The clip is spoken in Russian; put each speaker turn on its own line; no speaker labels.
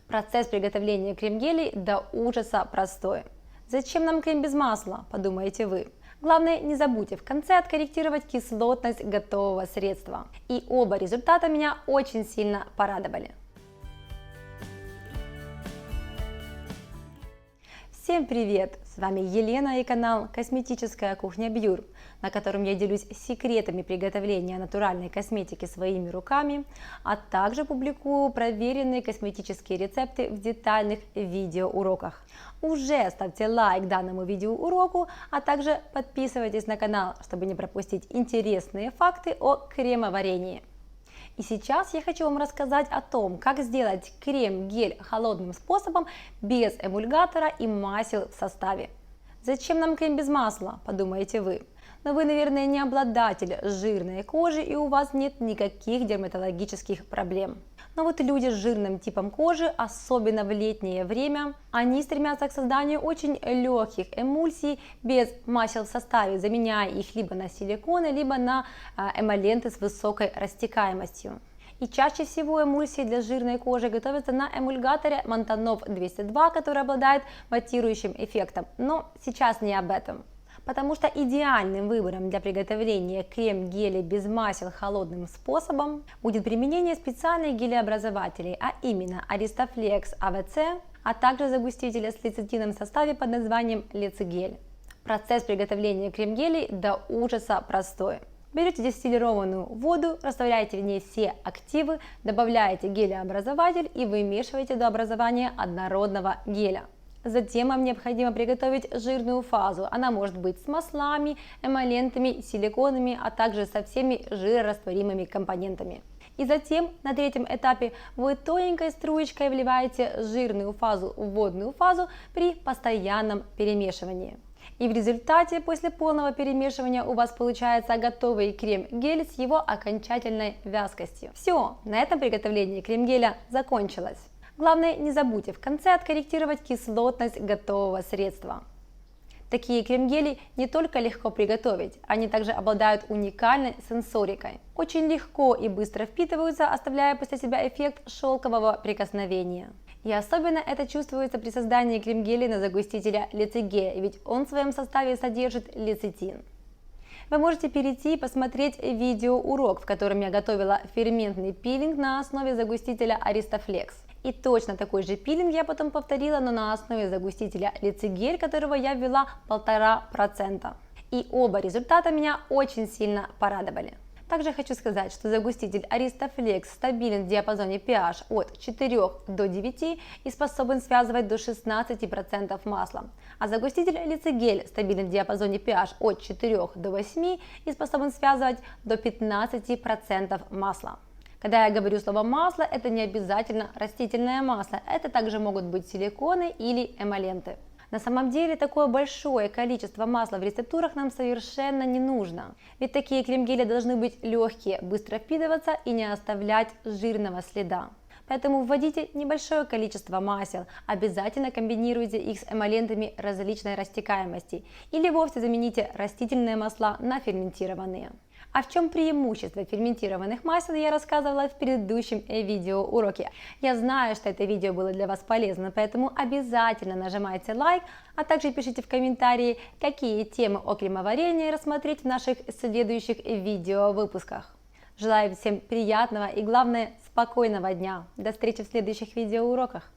Процесс приготовления крем-гелей до ужаса простой. Зачем нам крем без масла, подумаете вы? Главное, не забудьте в конце откорректировать кислотность готового средства. И оба результата меня очень сильно порадовали. Всем привет! С вами Елена и канал Косметическая кухня Бьюр, на котором я делюсь секретами приготовления натуральной косметики своими руками, а также публикую проверенные косметические рецепты в детальных видеоуроках. Уже ставьте лайк данному видеоуроку, а также подписывайтесь на канал, чтобы не пропустить интересные факты о кремоварении. И сейчас я хочу вам рассказать о том, как сделать крем-гель холодным способом без эмульгатора и масел в составе. Зачем нам крем без масла, подумаете вы? Но вы, наверное, не обладатель жирной кожи и у вас нет никаких дерматологических проблем. Но вот люди с жирным типом кожи, особенно в летнее время, они стремятся к созданию очень легких эмульсий без масел в составе, заменяя их либо на силиконы, либо на эмолленты с высокой растекаемостью. И чаще всего эмульсии для жирной кожи готовятся на эмульгаторе Монтанов 202, который обладает матирующим эффектом. Но сейчас не об этом. Потому что идеальным выбором для приготовления крем-геля без масел холодным способом будет применение специальных гелеобразователей, а именно Aristaflex АВЦ, а также загустителя с лецитином в составе под названием Лецигель. Процесс приготовления крем-гелей до ужаса простой. Берете дистиллированную воду, растворяете в ней все активы, добавляете гелеобразователь и вымешиваете до образования однородного геля. Затем вам необходимо приготовить жирную фазу. Она может быть с маслами, эмолентами, силиконами, а также со всеми жирорастворимыми компонентами. И затем на третьем этапе вы тоненькой струечкой вливаете жирную фазу в водную фазу при постоянном перемешивании. И в результате после полного перемешивания у вас получается готовый крем-гель с его окончательной вязкостью. Все, на этом приготовление крем-геля закончилось. Главное, не забудьте в конце откорректировать кислотность готового средства. Такие крем-гели не только легко приготовить, они также обладают уникальной сенсорикой. Очень легко и быстро впитываются, оставляя после себя эффект шелкового прикосновения. И особенно это чувствуется при создании крем-гелей на загустителя Лецигель, ведь он в своем составе содержит лецитин. Вы можете перейти и посмотреть видеоурок, в котором я готовила ферментный пилинг на основе загустителя Aristaflex. И точно такой же пилинг я потом повторила, но на основе загустителя Лецигель, которого я ввела 1,5%. И оба результата меня очень сильно порадовали. Также хочу сказать, что загуститель Aristaflex стабилен в диапазоне pH от 4 до 9 и способен связывать до 16% масла. А загуститель Лецигель стабилен в диапазоне pH от 4 до 8 и способен связывать до 15% масла. Когда я говорю слово масло, это не обязательно растительное масло, это также могут быть силиконы или эмолленты. На самом деле такое большое количество масла в рецептурах нам совершенно не нужно, ведь такие крем-гели должны быть легкие, быстро впитываться и не оставлять жирного следа. Поэтому вводите небольшое количество масел, обязательно комбинируйте их с эмолентами различной растекаемости или вовсе замените растительные масла на ферментированные. А в чем преимущество ферментированных масел, я рассказывала в предыдущем видеоуроке. Я знаю, что это видео было для вас полезно, поэтому обязательно нажимайте лайк, а также пишите в комментарии, какие темы о кремоварении рассмотреть в наших следующих видеовыпусках. Желаю всем приятного и, главное, спокойного дня. До встречи в следующих видеоуроках.